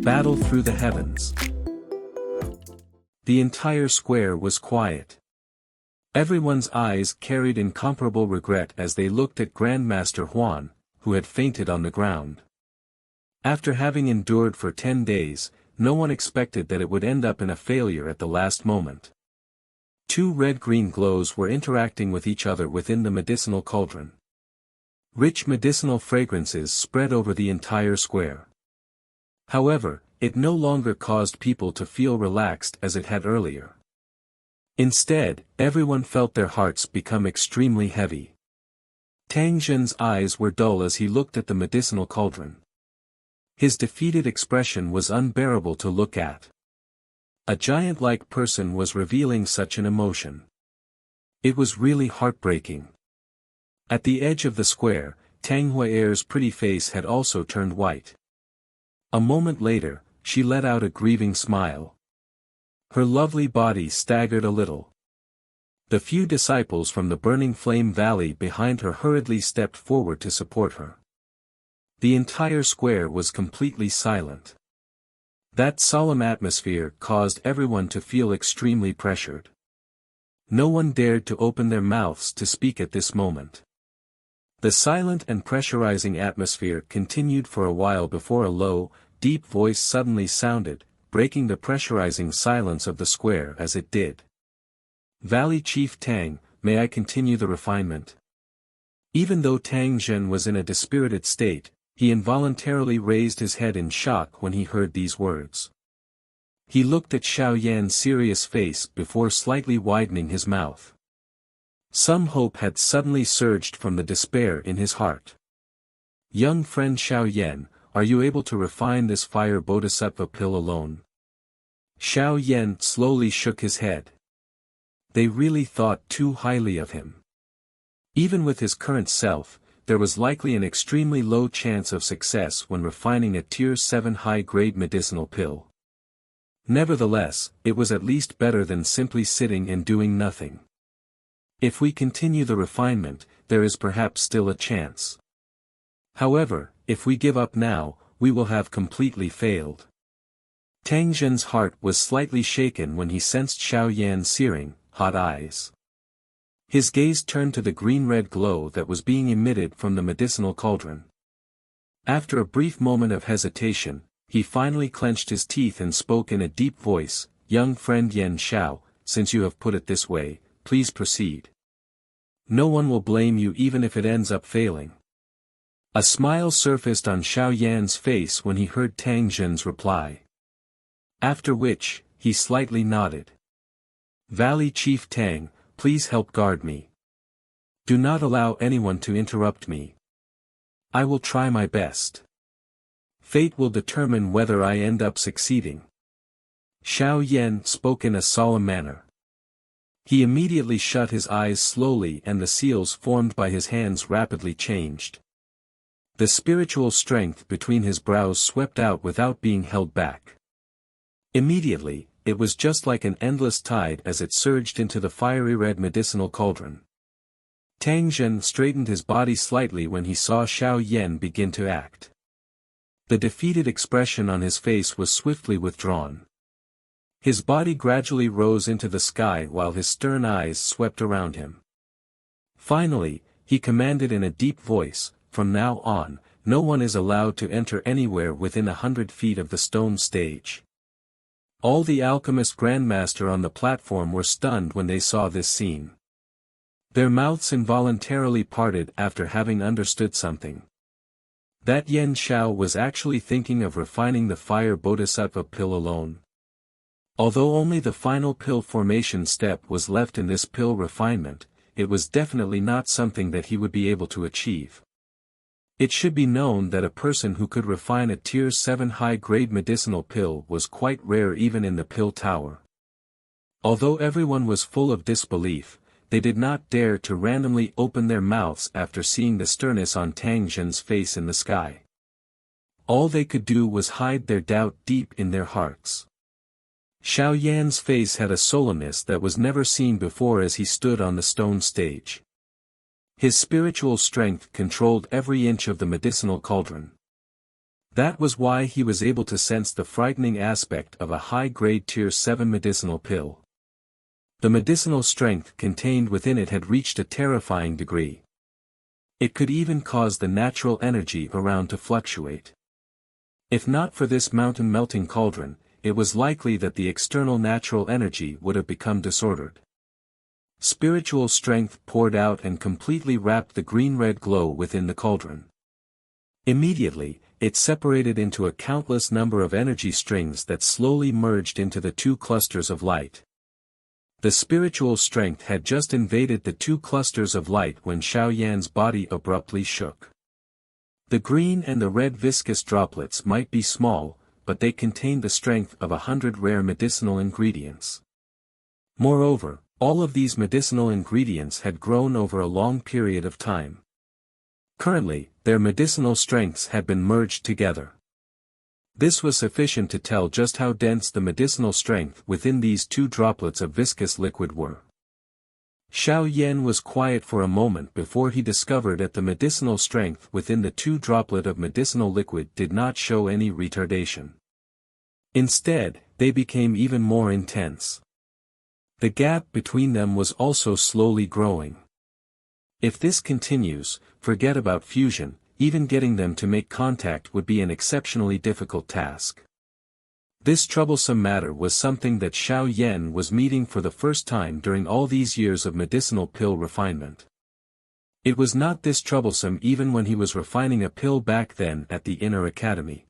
Battle through the heavens. The entire square was quiet. Everyone's eyes carried incomparable regret as they looked at Grandmaster Huan, who had fainted on the ground. After having endured for 10 days, no one expected that it would end up in a failure at the last moment. Two red-green glows were interacting with each other within the medicinal cauldron. Rich medicinal fragrances spread over the entire square. However, it no longer caused people to feel relaxed as it had earlier. Instead, everyone felt their hearts become extremely heavy. Tang Zhen's eyes were dull as he looked at the medicinal cauldron. His defeated expression was unbearable to look at. A giant-like person was revealing such an emotion. It was really heartbreaking. At the edge of the square, Tang Huaer's pretty face had also turned white. A moment later, she let out a grieving smile. Her lovely body staggered a little. The few disciples from the burning flame valley behind her hurriedly stepped forward to support her. The entire square was completely silent. That solemn atmosphere caused everyone to feel extremely pressured. No one dared to open their mouths to speak at this moment. The silent and pressurizing atmosphere continued for a while before a low, deep voice suddenly sounded, breaking the pressurizing silence of the square as it did. "Valley Chief Tang, may I continue the refinement?" Even though Tang Zhen was in a dispirited state, he involuntarily raised his head in shock when he heard these words. He looked at Xiao Yan's serious face before slightly widening his mouth. Some hope had suddenly surged from the despair in his heart. "Young friend Xiao Yan, are you able to refine this fire bodhisattva pill alone?" Xiao Yan slowly shook his head. They really thought too highly of him. Even with his current self, there was likely an extremely low chance of success when refining a Tier 7 high-grade medicinal pill. Nevertheless, it was at least better than simply sitting and doing nothing. If we continue the refinement, there is perhaps still a chance. However, if we give up now, we will have completely failed. Tang Zhen's heart was slightly shaken when he sensed Xiao Yan's searing, hot eyes. His gaze turned to the green-red glow that was being emitted from the medicinal cauldron. After a brief moment of hesitation, he finally clenched his teeth and spoke in a deep voice, "Young friend Yan Xiao, since you have put it this way, please proceed. No one will blame you even if it ends up failing." A smile surfaced on Xiao Yan's face when he heard Tang Zhen's reply. After which, he slightly nodded. "Valley Chief Tang, please help guard me. Do not allow anyone to interrupt me. I will try my best. Fate will determine whether I end up succeeding." Xiao Yan spoke in a solemn manner. He immediately shut his eyes slowly and the seals formed by his hands rapidly changed. The spiritual strength between his brows swept out without being held back. Immediately, it was just like an endless tide as it surged into the fiery red medicinal cauldron. Tang Zhen straightened his body slightly when he saw Xiao Yan begin to act. The defeated expression on his face was swiftly withdrawn. His body gradually rose into the sky while his stern eyes swept around him. Finally, he commanded in a deep voice, "From now on, no one is allowed to enter anywhere within 100 feet of the stone stage." All the alchemist grandmaster on the platform were stunned when they saw this scene. Their mouths involuntarily parted after having understood something. That Yan Xiao was actually thinking of refining the fire bodhisattva pill alone. Although only the final pill formation step was left in this pill refinement, it was definitely not something that he would be able to achieve. It should be known that a person who could refine a Tier 7 high-grade medicinal pill was quite rare even in the pill tower. Although everyone was full of disbelief, they did not dare to randomly open their mouths after seeing the sternness on Tang Zhen's face in the sky. All they could do was hide their doubt deep in their hearts. Xiao Yan's face had a solemnness that was never seen before as he stood on the stone stage. His spiritual strength controlled every inch of the medicinal cauldron. That was why he was able to sense the frightening aspect of a high-grade Tier 7 medicinal pill. The medicinal strength contained within it had reached a terrifying degree. It could even cause the natural energy around to fluctuate. If not for this mountain-melting cauldron, it was likely that the external natural energy would have become disordered. Spiritual strength poured out and completely wrapped the green-red glow within the cauldron. Immediately, it separated into a countless number of energy strings that slowly merged into the two clusters of light. The spiritual strength had just invaded the two clusters of light when Xiao Yan's body abruptly shook. The green and the red viscous droplets might be small, but they contained the strength of 100 rare medicinal ingredients. Moreover, all of these medicinal ingredients had grown over a long period of time. Currently, their medicinal strengths had been merged together. This was sufficient to tell just how dense the medicinal strength within these two droplets of viscous liquid were. Xiao Yan was quiet for a moment before he discovered that the medicinal strength within the two droplet of medicinal liquid did not show any retardation. Instead, they became even more intense. The gap between them was also slowly growing. If this continues, forget about fusion, even getting them to make contact would be an exceptionally difficult task. This troublesome matter was something that Xiao Yan was meeting for the first time during all these years of medicinal pill refinement. It was not this troublesome even when he was refining a pill back then at the Inner Academy.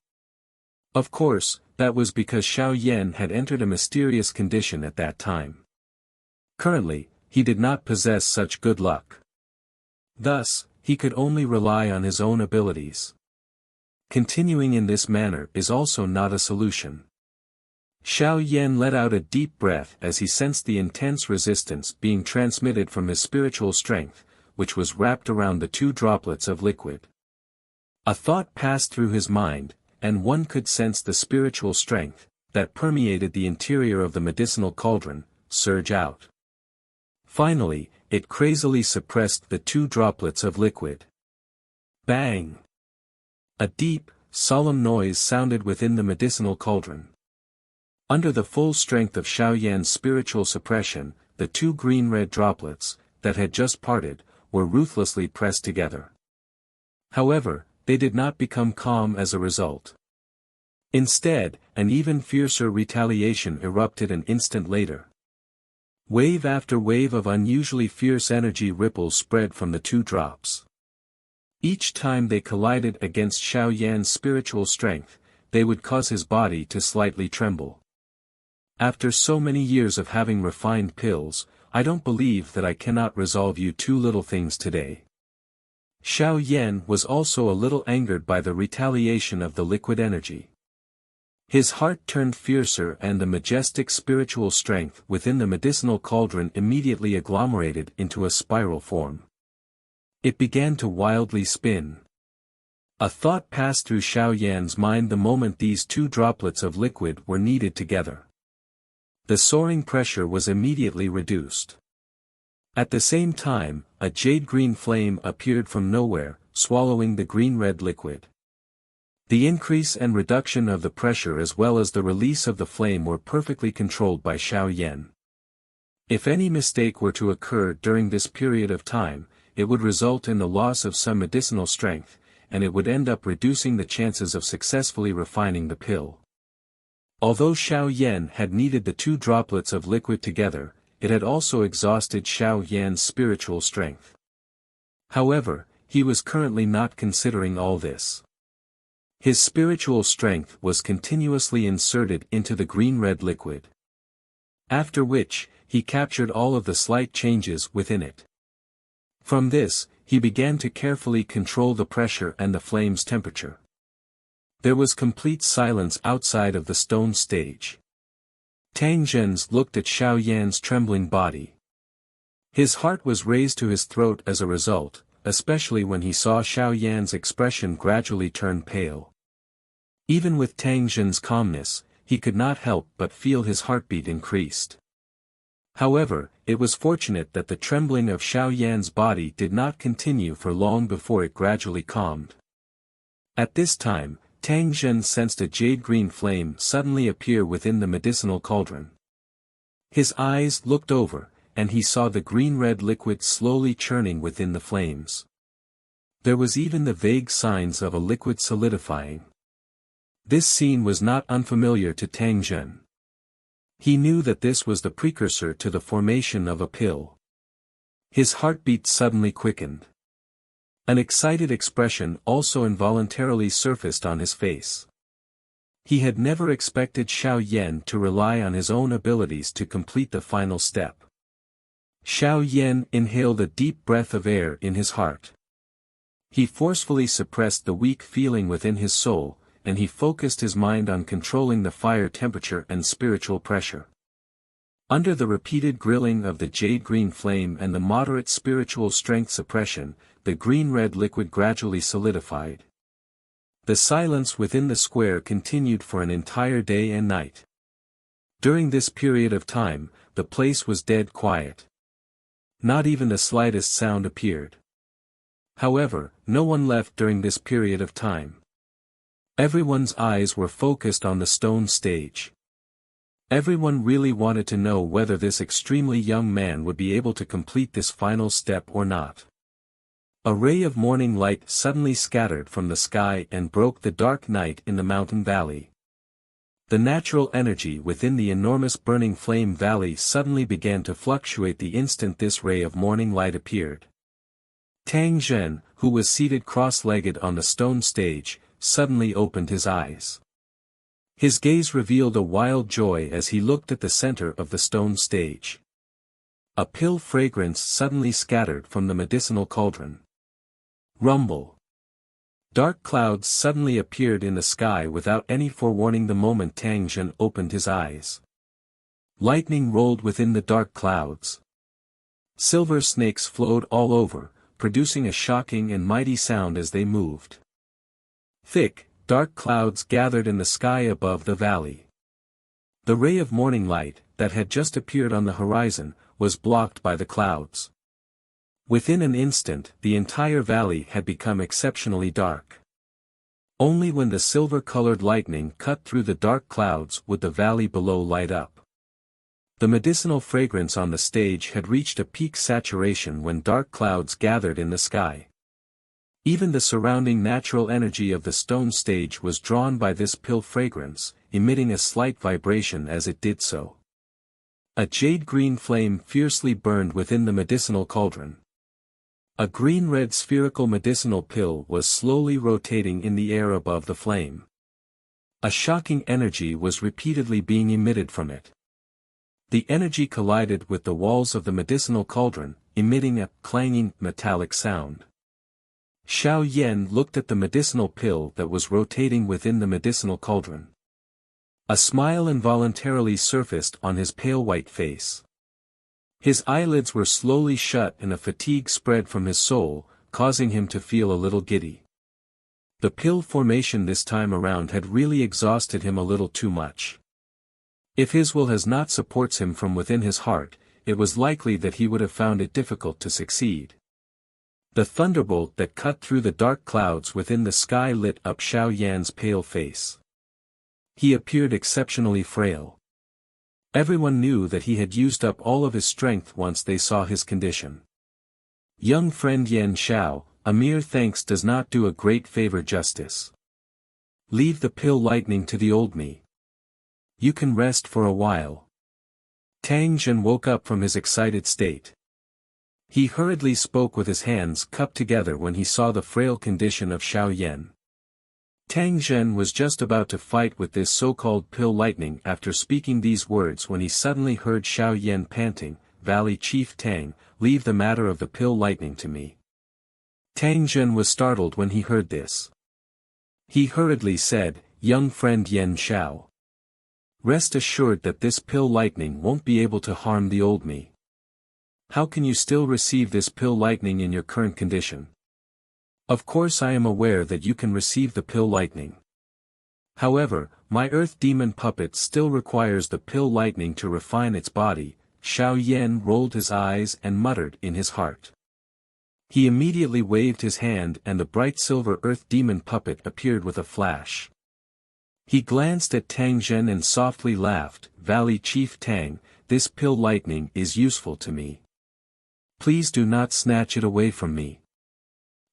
Of course, that was because Xiao Yan had entered a mysterious condition at that time. Currently, he did not possess such good luck. Thus, he could only rely on his own abilities. Continuing in this manner is also not a solution. Xiao Yan let out a deep breath as he sensed the intense resistance being transmitted from his spiritual strength, which was wrapped around the two droplets of liquid. A thought passed through his mind, and one could sense the spiritual strength, that permeated the interior of the medicinal cauldron, surge out. Finally, it crazily suppressed the two droplets of liquid. Bang! A deep, solemn noise sounded within the medicinal cauldron. Under the full strength of Xiao Yan's spiritual suppression, the two green-red droplets, that had just parted, were ruthlessly pressed together. However, they did not become calm as a result. Instead, an even fiercer retaliation erupted an instant later. Wave after wave of unusually fierce energy ripples spread from the two drops. Each time they collided against Xiao Yan's spiritual strength, they would cause his body to slightly tremble. After so many years of having refined pills, I don't believe that I cannot resolve you two little things today. Xiao Yan was also a little angered by the retaliation of the liquid energy. His heart turned fiercer and the majestic spiritual strength within the medicinal cauldron immediately agglomerated into a spiral form. It began to wildly spin. A thought passed through Xiao Yan's mind the moment these two droplets of liquid were kneaded together. The soaring pressure was immediately reduced. At the same time, a jade-green flame appeared from nowhere, swallowing the green-red liquid. The increase and reduction of the pressure as well as the release of the flame were perfectly controlled by Xiao Yan. If any mistake were to occur during this period of time, it would result in the loss of some medicinal strength, and it would end up reducing the chances of successfully refining the pill. Although Xiao Yan had kneaded the two droplets of liquid together, it had also exhausted Xiao Yan's spiritual strength. However, he was currently not considering all this. His spiritual strength was continuously inserted into the green-red liquid. After which, he captured all of the slight changes within it. From this, he began to carefully control the pressure and the flame's temperature. There was complete silence outside of the stone stage. Tang Zhen's looked at Xiao Yan's trembling body. His heart was raised to his throat as a result, especially when he saw Xiao Yan's expression gradually turn pale. Even with Tang Zhen's calmness, he could not help but feel his heartbeat increased. However, it was fortunate that the trembling of Xiao Yan's body did not continue for long before it gradually calmed. At this time, Tang Zhen sensed a jade-green flame suddenly appear within the medicinal cauldron. His eyes looked over, and he saw the green-red liquid slowly churning within the flames. There was even the vague signs of a liquid solidifying. This scene was not unfamiliar to Tang Zhen. He knew that this was the precursor to the formation of a pill. His heartbeat suddenly quickened. An excited expression also involuntarily surfaced on his face. He had never expected Xiao Yan to rely on his own abilities to complete the final step. Xiao Yan inhaled a deep breath of air in his heart. He forcefully suppressed the weak feeling within his soul, and he focused his mind on controlling the fire temperature and spiritual pressure. Under the repeated grilling of the jade-green flame and the moderate spiritual strength suppression, the green-red liquid gradually solidified. The silence within the square continued for an entire day and night. During this period of time, the place was dead quiet. Not even the slightest sound appeared. However, no one left during this period of time. Everyone's eyes were focused on the stone stage. Everyone really wanted to know whether this extremely young man would be able to complete this final step or not. A ray of morning light suddenly scattered from the sky and broke the dark night in the mountain valley. The natural energy within the enormous burning flame valley suddenly began to fluctuate the instant this ray of morning light appeared. Tang Zhen, who was seated cross-legged on the stone stage, suddenly opened his eyes. His gaze revealed a wild joy as he looked at the center of the stone stage. A pill fragrance suddenly scattered from the medicinal cauldron. Rumble. Dark clouds suddenly appeared in the sky without any forewarning the moment Tang Zhen opened his eyes. Lightning rolled within the dark clouds. Silver snakes flowed all over, producing a shocking and mighty sound as they moved. Thick, dark clouds gathered in the sky above the valley. The ray of morning light, that had just appeared on the horizon, was blocked by the clouds. Within an instant, the entire valley had become exceptionally dark. Only when the silver-colored lightning cut through the dark clouds would the valley below light up. The medicinal fragrance on the stage had reached a peak saturation when dark clouds gathered in the sky. Even the surrounding natural energy of the stone stage was drawn by this pill fragrance, emitting a slight vibration as it did so. A jade-green flame fiercely burned within the medicinal cauldron. A green-red spherical medicinal pill was slowly rotating in the air above the flame. A shocking energy was repeatedly being emitted from it. The energy collided with the walls of the medicinal cauldron, emitting a clanging metallic sound. Xiao Yan looked at the medicinal pill that was rotating within the medicinal cauldron. A smile involuntarily surfaced on his pale white face. His eyelids were slowly shut and a fatigue spread from his soul, causing him to feel a little giddy. The pill formation this time around had really exhausted him a little too much. If his will has not supports him from within his heart, it was likely that he would have found it difficult to succeed. The thunderbolt that cut through the dark clouds within the sky lit up Xiao Yan's pale face. He appeared exceptionally frail. Everyone knew that he had used up all of his strength once they saw his condition. Young friend Yan Xiao, a mere thanks does not do a great favor justice. Leave the pill lightning to the old me. You can rest for a while. Tang Zhen woke up from his excited state. He hurriedly spoke with his hands cupped together when he saw the frail condition of Xiao Yan. Tang Zhen was just about to fight with this so-called pill lightning after speaking these words when he suddenly heard Xiao Yan panting, "Valley Chief Tang, leave the matter of the pill lightning to me." Tang Zhen was startled when he heard this. He hurriedly said, "Young friend Yan Xiao. Rest assured that this pill lightning won't be able to harm the old me. How can you still receive this pill lightning in your current condition? Of course I am aware that you can receive the pill lightning. However, my earth demon puppet still requires the pill lightning to refine its body." Xiao Yan rolled his eyes and muttered in his heart. He immediately waved his hand and the bright silver earth demon puppet appeared with a flash. He glanced at Tang Zhen and softly laughed, "Valley Chief Tang, this pill lightning is useful to me. Please do not snatch it away from me."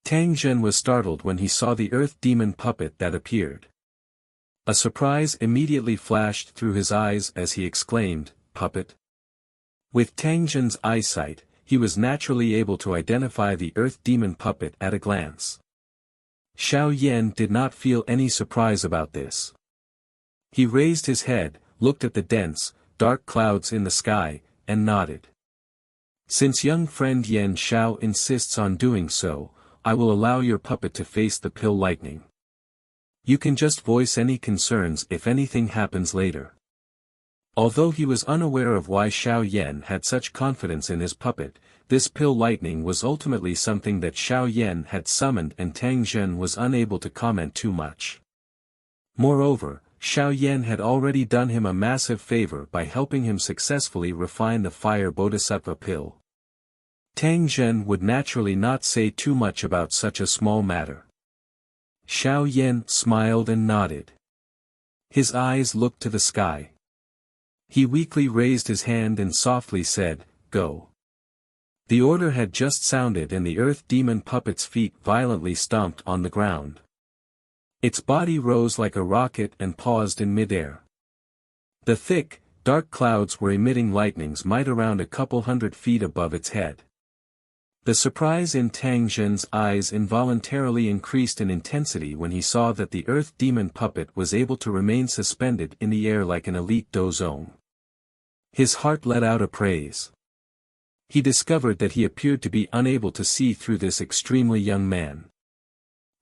Tang Zhen was startled when he saw the earth demon puppet that appeared. A surprise immediately flashed through his eyes as he exclaimed, "Puppet?" With Tang Zhen's eyesight, he was naturally able to identify the earth demon puppet at a glance. Xiao Yan did not feel any surprise about this. He raised his head, looked at the dense, dark clouds in the sky, and nodded. "Since young friend Yan Xiao insists on doing so, I will allow your puppet to face the pill lightning. You can just voice any concerns if anything happens later." Although he was unaware of why Xiao Yan had such confidence in his puppet, this pill lightning was ultimately something that Xiao Yan had summoned and Tang Zhen was unable to comment too much. Moreover, Xiao Yan had already done him a massive favor by helping him successfully refine the fire bodhisattva pill. Tang Zhen would naturally not say too much about such a small matter. Xiao Yan smiled and nodded. His eyes looked to the sky. He weakly raised his hand and softly said, "Go." The order had just sounded and the earth demon puppet's feet violently stomped on the ground. Its body rose like a rocket and paused in midair. The thick, dark clouds were emitting lightnings might around a couple 100 feet above its head. The surprise in Tang Zhen's eyes involuntarily increased in intensity when he saw that the earth demon puppet was able to remain suspended in the air like an elite dozong. His heart let out a praise. He discovered that he appeared to be unable to see through this extremely young man.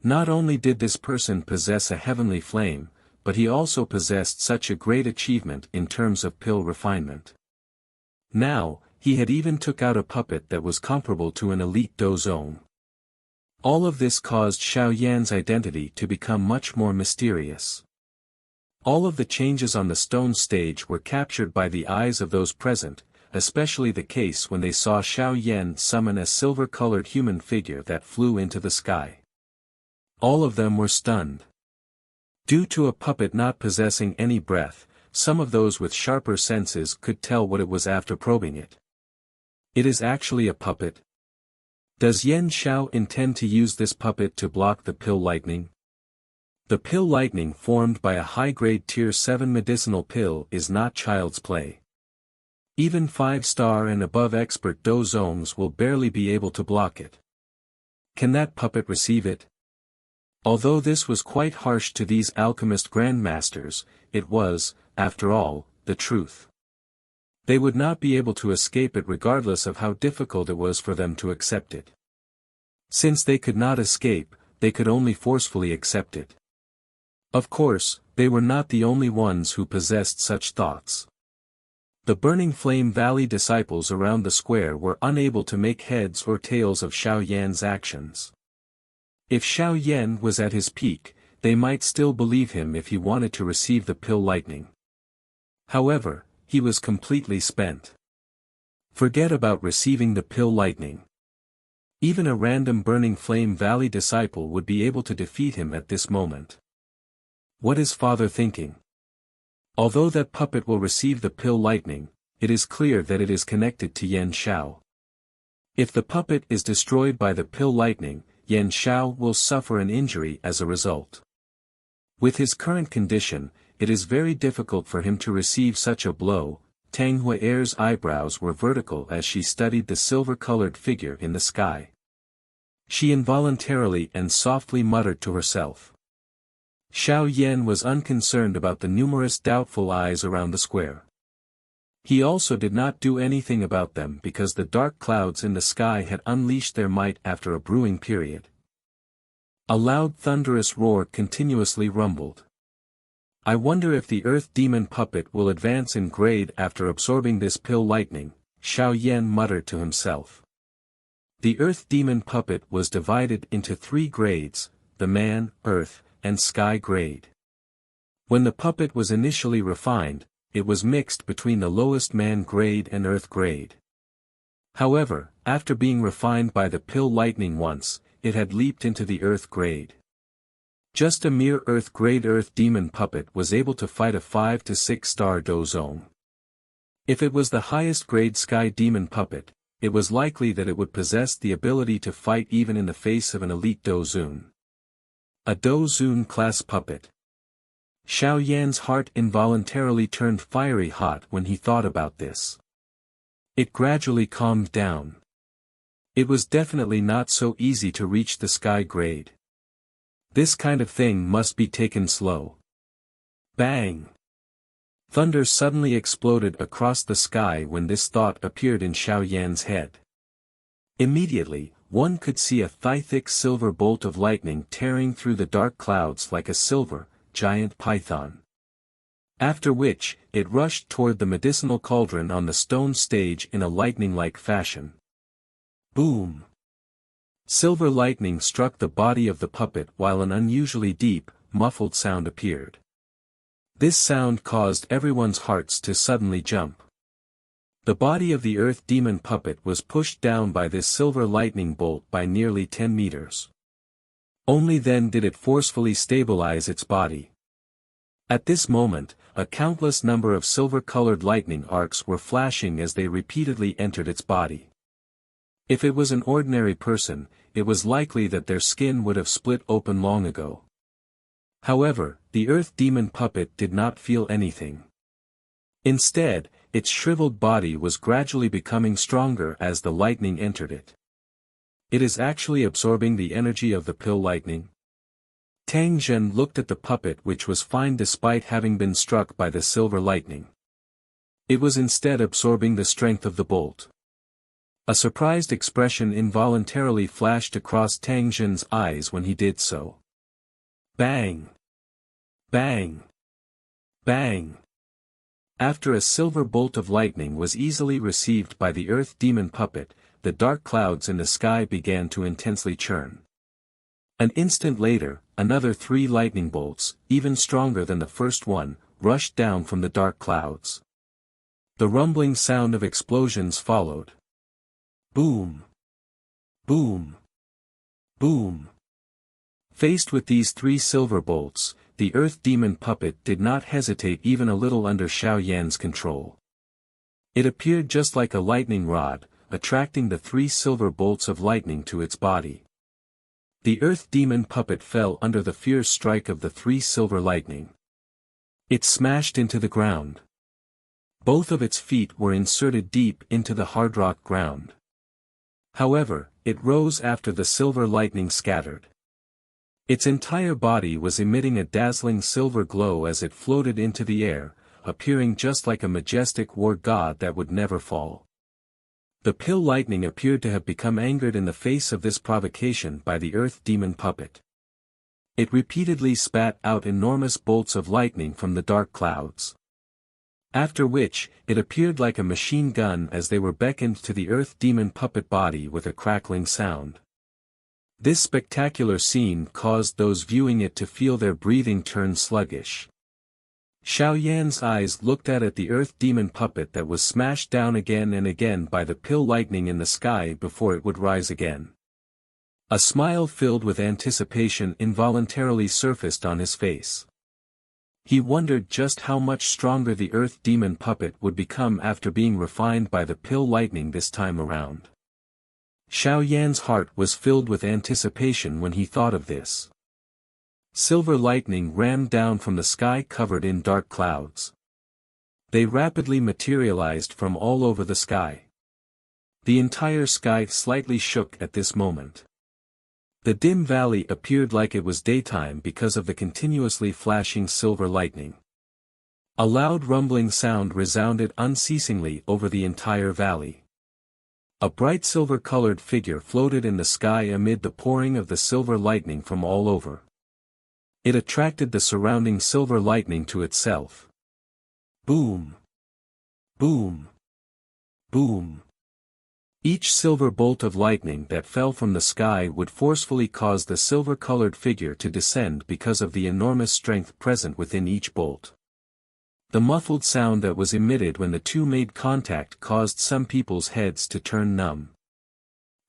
Not only did this person possess a heavenly flame, but he also possessed such a great achievement in terms of pill refinement. Now, he had even took out a puppet that was comparable to an elite dozong. All of this caused Xiao Yan's identity to become much more mysterious. All of the changes on the stone stage were captured by the eyes of those present, especially the case when they saw Xiao Yan summon a silver-colored human figure that flew into the sky. All of them were stunned. Due to a puppet not possessing any breath, some of those with sharper senses could tell what it was after probing it. It is actually a puppet. Does Yan Xiao intend to use this puppet to block the pill lightning? The pill lightning formed by a high-grade Tier 7 medicinal pill is not child's play. Even 5-star and above expert dozongs will barely be able to block it. Can that puppet receive it? Although this was quite harsh to these alchemist grandmasters, it was, after all, the truth. They would not be able to escape it regardless of how difficult it was for them to accept it. Since they could not escape, they could only forcefully accept it. Of course, they were not the only ones who possessed such thoughts. The Burning Flame Valley disciples around the square were unable to make heads or tails of Xiao Yan's actions. If Xiao Yan was at his peak, they might still believe him if he wanted to receive the pill lightning. However, he was completely spent. Forget about receiving the pill lightning. Even a random Burning Flame Valley disciple would be able to defeat him at this moment. What is Father thinking? Although that puppet will receive the pill lightning, it is clear that it is connected to Yan Xiao. If the puppet is destroyed by the pill lightning, Yan Xiao will suffer an injury as a result. With his current condition, it is very difficult for him to receive such a blow. Tang Huaer's eyebrows were vertical as she studied the silver-colored figure in the sky. She involuntarily and softly muttered to herself. Xiao Yan was unconcerned about the numerous doubtful eyes around the square. He also did not do anything about them because the dark clouds in the sky had unleashed their might after a brewing period. A loud thunderous roar continuously rumbled. I wonder if the earth demon puppet will advance in grade after absorbing this pill lightning, Xiao Yan muttered to himself. The earth demon puppet was divided into 3 grades, the man, earth, and sky grade. When the puppet was initially refined, it was mixed between the lowest man grade and earth grade. However, after being refined by the pill lightning once, it had leaped into the earth grade. Just a mere earth grade earth demon puppet was able to fight a 5 to 6 star Dou Zong. If it was the highest grade sky demon puppet, it was likely that it would possess the ability to fight even in the face of an elite Dou Zun. A Dou Zun class puppet. Xiao Yan's heart involuntarily turned fiery hot when he thought about this. It gradually calmed down. It was definitely not so easy to reach the sky grade. This kind of thing must be taken slow. Bang! Thunder suddenly exploded across the sky when this thought appeared in Xiao Yan's head. Immediately, one could see a thigh-thick silver bolt of lightning tearing through the dark clouds like a silver, giant python. After which, it rushed toward the medicinal cauldron on the stone stage in a lightning-like fashion. Boom! Silver lightning struck the body of the puppet while an unusually deep, muffled sound appeared. This sound caused everyone's hearts to suddenly jump. The body of the earth demon puppet was pushed down by this silver lightning bolt by nearly 10 meters. Only then did it forcefully stabilize its body. At this moment, a countless number of silver-colored lightning arcs were flashing as they repeatedly entered its body. If it was an ordinary person, it was likely that their skin would have split open long ago. However, the earth demon puppet did not feel anything. Instead, its shriveled body was gradually becoming stronger as the lightning entered it. It is actually absorbing the energy of the pill lightning. Tang Zhen looked at the puppet, which was fine despite having been struck by the silver lightning. It was instead absorbing the strength of the bolt. A surprised expression involuntarily flashed across Tang Zhen's eyes when he did so. Bang! Bang! Bang! After a silver bolt of lightning was easily received by the earth demon puppet, the dark clouds in the sky began to intensely churn. An instant later, another 3 lightning bolts, even stronger than the first one, rushed down from the dark clouds. The rumbling sound of explosions followed. Boom! Boom! Boom! Faced with these 3 silver bolts, the earth demon puppet did not hesitate even a little under Xiao Yan's control. It appeared just like a lightning rod, attracting the 3 silver bolts of lightning to its body. The earth demon puppet fell under the fierce strike of the 3 silver lightning. It smashed into the ground. Both of its feet were inserted deep into the hard rock ground. However, it rose after the silver lightning scattered. Its entire body was emitting a dazzling silver glow as it floated into the air, appearing just like a majestic war god that would never fall. The pill lightning appeared to have become angered in the face of this provocation by the earth demon puppet. It repeatedly spat out enormous bolts of lightning from the dark clouds. After which, it appeared like a machine gun as they were beckoned to the earth demon puppet body with a crackling sound. This spectacular scene caused those viewing it to feel their breathing turn sluggish. Xiao Yan's eyes looked at the earth demon puppet that was smashed down again and again by the pill lightning in the sky before it would rise again. A smile filled with anticipation involuntarily surfaced on his face. He wondered just how much stronger the earth demon puppet would become after being refined by the pill lightning this time around. Xiao Yan's heart was filled with anticipation when he thought of this. Silver lightning rammed down from the sky covered in dark clouds. They rapidly materialized from all over the sky. The entire sky slightly shook at this moment. The dim valley appeared like it was daytime because of the continuously flashing silver lightning. A loud rumbling sound resounded unceasingly over the entire valley. A bright silver-colored figure floated in the sky amid the pouring of the silver lightning from all over. It attracted the surrounding silver lightning to itself. Boom! Boom! Boom! Each silver bolt of lightning that fell from the sky would forcefully cause the silver-colored figure to descend because of the enormous strength present within each bolt. The muffled sound that was emitted when the two made contact caused some people's heads to turn numb.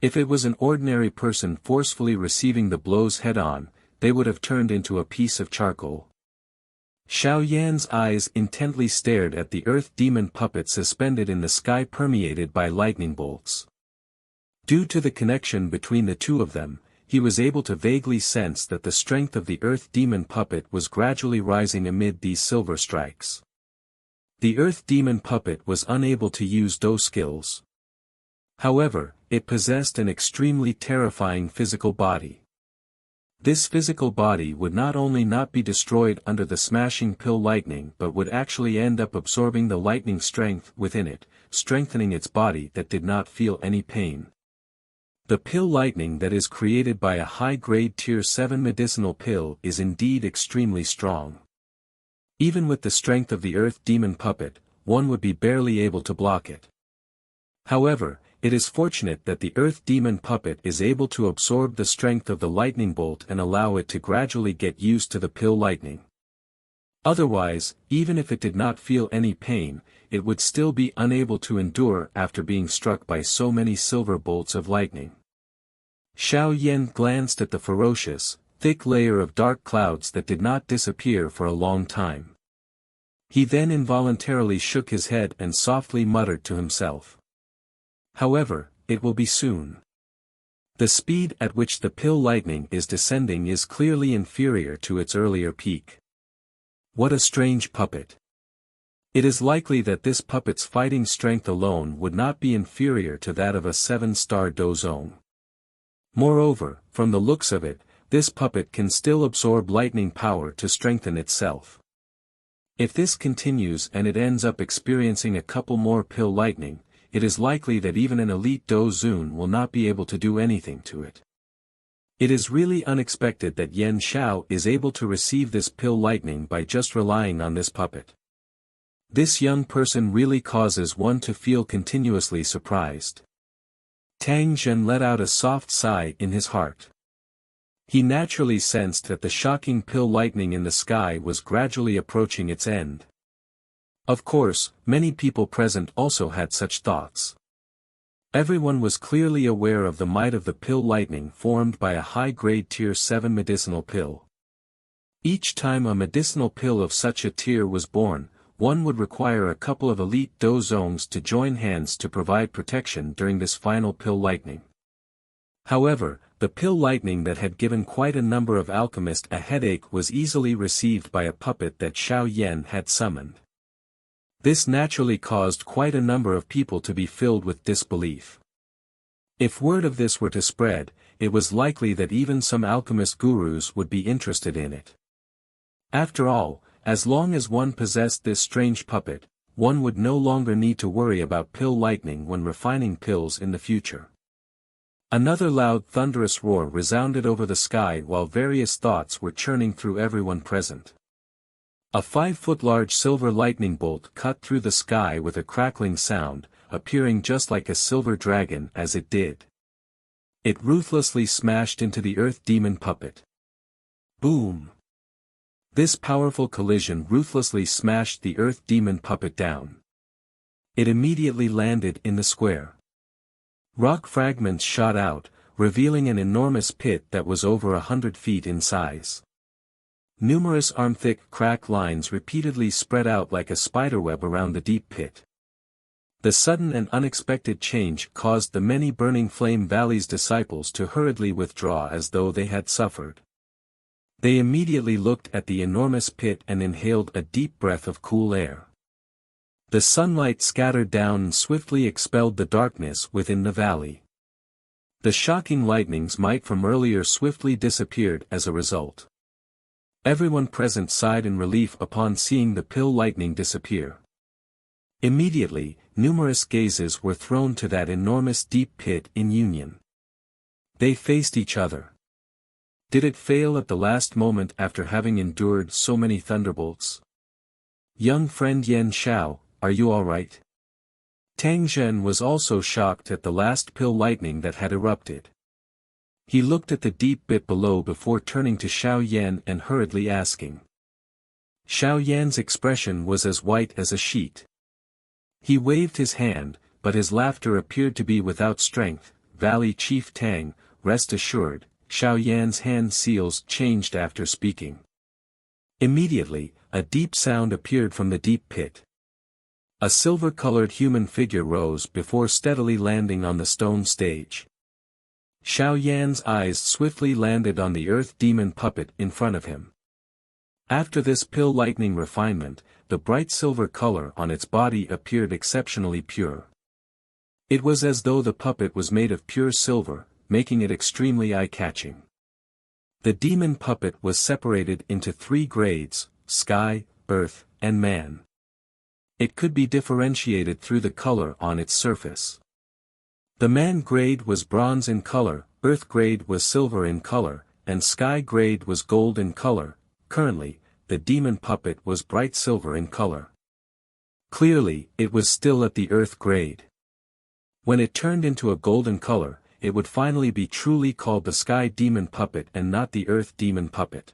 If it was an ordinary person forcefully receiving the blows head-on, they would have turned into a piece of charcoal. Xiao Yan's eyes intently stared at the earth demon puppet suspended in the sky permeated by lightning bolts. Due to the connection between the two of them, he was able to vaguely sense that the strength of the earth demon puppet was gradually rising amid these silver strikes. The earth demon puppet was unable to use Dou skills. However, it possessed an extremely terrifying physical body. This physical body would not only not be destroyed under the smashing pill lightning but would actually end up absorbing the lightning strength within it, strengthening its body that did not feel any pain. The pill lightning that is created by a high-grade Tier 7 medicinal pill is indeed extremely strong. Even with the strength of the earth demon puppet, one would be barely able to block it. However, it is fortunate that the earth demon puppet is able to absorb the strength of the lightning bolt and allow it to gradually get used to the pill lightning. Otherwise, even if it did not feel any pain, it would still be unable to endure after being struck by so many silver bolts of lightning. Xiao Yan glanced at the ferocious, thick layer of dark clouds that did not disappear for a long time. He then involuntarily shook his head and softly muttered to himself. However, it will be soon. The speed at which the pill lightning is descending is clearly inferior to its earlier peak. What a strange puppet. It is likely that this puppet's fighting strength alone would not be inferior to that of a 7-star Dou Zong. Moreover, from the looks of it, this puppet can still absorb lightning power to strengthen itself. If this continues and it ends up experiencing a couple more pill lightning, it is likely that even an elite Dou Zun will not be able to do anything to it. It is really unexpected that Yan Xiao is able to receive this pill lightning by just relying on this puppet. This young person really causes one to feel continuously surprised. Tang Zhen let out a soft sigh in his heart. He naturally sensed that the shocking pill lightning in the sky was gradually approaching its end. Of course, many people present also had such thoughts. Everyone was clearly aware of the might of the pill lightning formed by a high-grade Tier 7 medicinal pill. Each time a medicinal pill of such a tier was born, one would require a couple of elite Dou Zongs to join hands to provide protection during this final pill lightning. However, the pill lightning that had given quite a number of alchemists a headache was easily received by a puppet that Xiao Yan had summoned. This naturally caused quite a number of people to be filled with disbelief. If word of this were to spread, it was likely that even some alchemist gurus would be interested in it. After all, as long as one possessed this strange puppet, one would no longer need to worry about pill lightning when refining pills in the future. Another loud thunderous roar resounded over the sky while various thoughts were churning through everyone present. A 5-foot-large silver lightning bolt cut through the sky with a crackling sound, appearing just like a silver dragon as it did. It ruthlessly smashed into the earth demon puppet. Boom! This powerful collision ruthlessly smashed the earth demon puppet down. It immediately landed in the square. Rock fragments shot out, revealing an enormous pit that was over 100 feet in size. Numerous arm-thick crack lines repeatedly spread out like a spiderweb around the deep pit. The sudden and unexpected change caused the many Burning Flame Valley's disciples to hurriedly withdraw as though they had suffered. They immediately looked at the enormous pit and inhaled a deep breath of cool air. The sunlight scattered down and swiftly expelled the darkness within the valley. The shocking lightnings might from earlier swiftly disappeared as a result. Everyone present sighed in relief upon seeing the pill lightning disappear. Immediately, numerous gazes were thrown to that enormous deep pit in union. They faced each other. Did it fail at the last moment after having endured so many thunderbolts? Young friend Yan Xiao, are you all right? Tang Zhen was also shocked at the last pill lightning that had erupted. He looked at the deep pit below before turning to Xiao Yan and hurriedly asking. Xiao Yan's expression was as white as a sheet. He waved his hand, but his laughter appeared to be without strength, Valley Chief Tang, rest assured, Xiao Yan's hand seals changed after speaking. Immediately, a deep sound appeared from the deep pit. A silver-colored human figure rose before steadily landing on the stone stage. Xiao Yan's eyes swiftly landed on the earth demon puppet in front of him. After this pill lightning refinement, the bright silver color on its body appeared exceptionally pure. It was as though the puppet was made of pure silver, making it extremely eye-catching. The demon puppet was separated into 3 grades: sky, earth, and man. It could be differentiated through the color on its surface. The man grade was bronze in color, earth grade was silver in color, and sky grade was gold in color. Currently, the demon puppet was bright silver in color. Clearly, it was still at the earth grade. When it turned into a golden color, it would finally be truly called the sky demon puppet and not the earth demon puppet.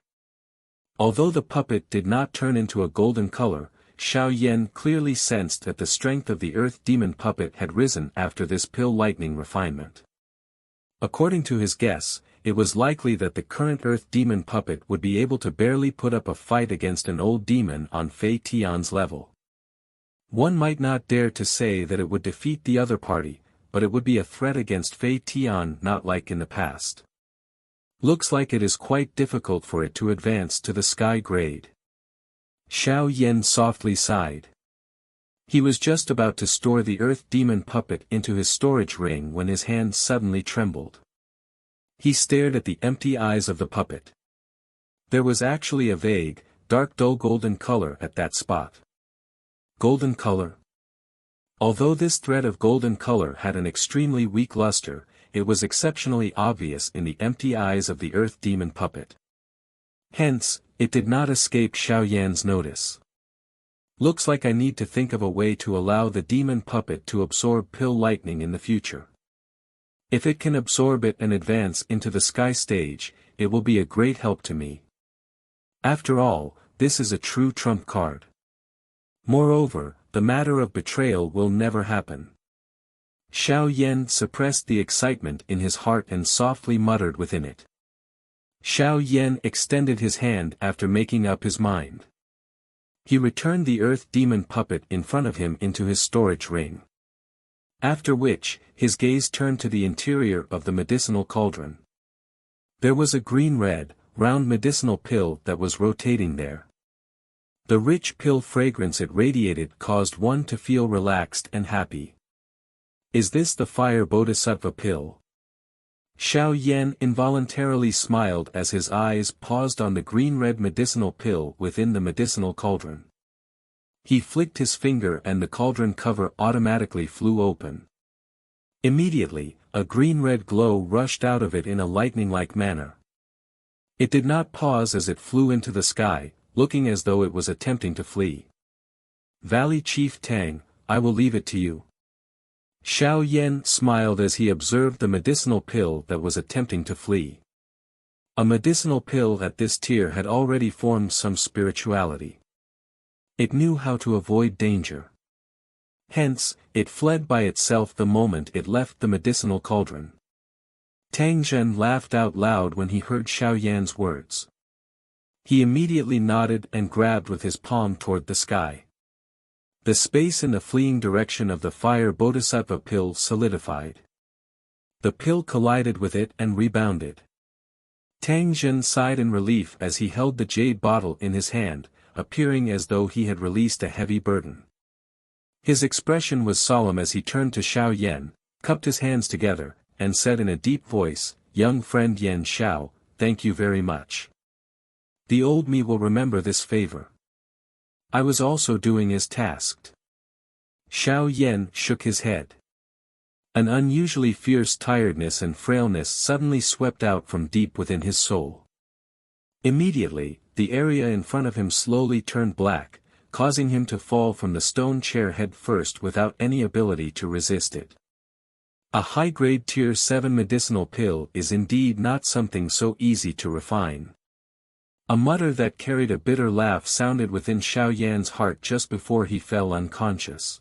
Although the puppet did not turn into a golden color, Xiao Yan clearly sensed that the strength of the earth demon puppet had risen after this pill lightning refinement. According to his guess, it was likely that the current earth demon puppet would be able to barely put up a fight against an old demon on Fei Tian's level. One might not dare to say that it would defeat the other party, but it would be a threat against Fei Tian not like in the past. Looks like it is quite difficult for it to advance to the sky grade. Xiao Yan softly sighed. He was just about to store the earth demon puppet into his storage ring when his hand suddenly trembled. He stared at the empty eyes of the puppet. There was actually a vague, dark dull golden color at that spot. Golden color? Although this thread of golden color had an extremely weak luster, it was exceptionally obvious in the empty eyes of the earth demon puppet. Hence, it did not escape Xiao Yan's notice. Looks like I need to think of a way to allow the demon puppet to absorb pill lightning in the future. If it can absorb it and advance into the sky stage, it will be a great help to me. After all, this is a true trump card. Moreover, the matter of betrayal will never happen. Xiao Yan suppressed the excitement in his heart and softly muttered within it. Xiao Yan extended his hand after making up his mind. He returned the earth demon puppet in front of him into his storage ring. After which, his gaze turned to the interior of the medicinal cauldron. There was a green-red, round medicinal pill that was rotating there. The rich pill fragrance it radiated caused one to feel relaxed and happy. Is this the fire bodhisattva pill? Xiao Yan involuntarily smiled as his eyes paused on the green-red medicinal pill within the medicinal cauldron. He flicked his finger and the cauldron cover automatically flew open. Immediately, a green-red glow rushed out of it in a lightning-like manner. It did not pause as it flew into the sky, looking as though it was attempting to flee. Valley Chief Tang, I will leave it to you. Xiao Yan smiled as he observed the medicinal pill that was attempting to flee. A medicinal pill at this tier had already formed some spirituality. It knew how to avoid danger. Hence, it fled by itself the moment it left the medicinal cauldron. Tang Zhen laughed out loud when he heard Xiao Yan's words. He immediately nodded and grabbed with his palm toward the sky. The space in the fleeing direction of the fire bodhisattva pill solidified. The pill collided with it and rebounded. Tang Zhen sighed in relief as he held the jade bottle in his hand, appearing as though he had released a heavy burden. His expression was solemn as he turned to Xiao Yan, cupped his hands together, and said in a deep voice, "Young friend Yan Xiao, thank you very much. The old me will remember this favor. I was also doing as tasked." Xiao Yan shook his head. An unusually fierce tiredness and frailness suddenly swept out from deep within his soul. Immediately, the area in front of him slowly turned black, causing him to fall from the stone chair head first without any ability to resist it. A high-grade Tier 7 medicinal pill is indeed not something so easy to refine. A mutter that carried a bitter laugh sounded within Xiao Yan's heart just before he fell unconscious.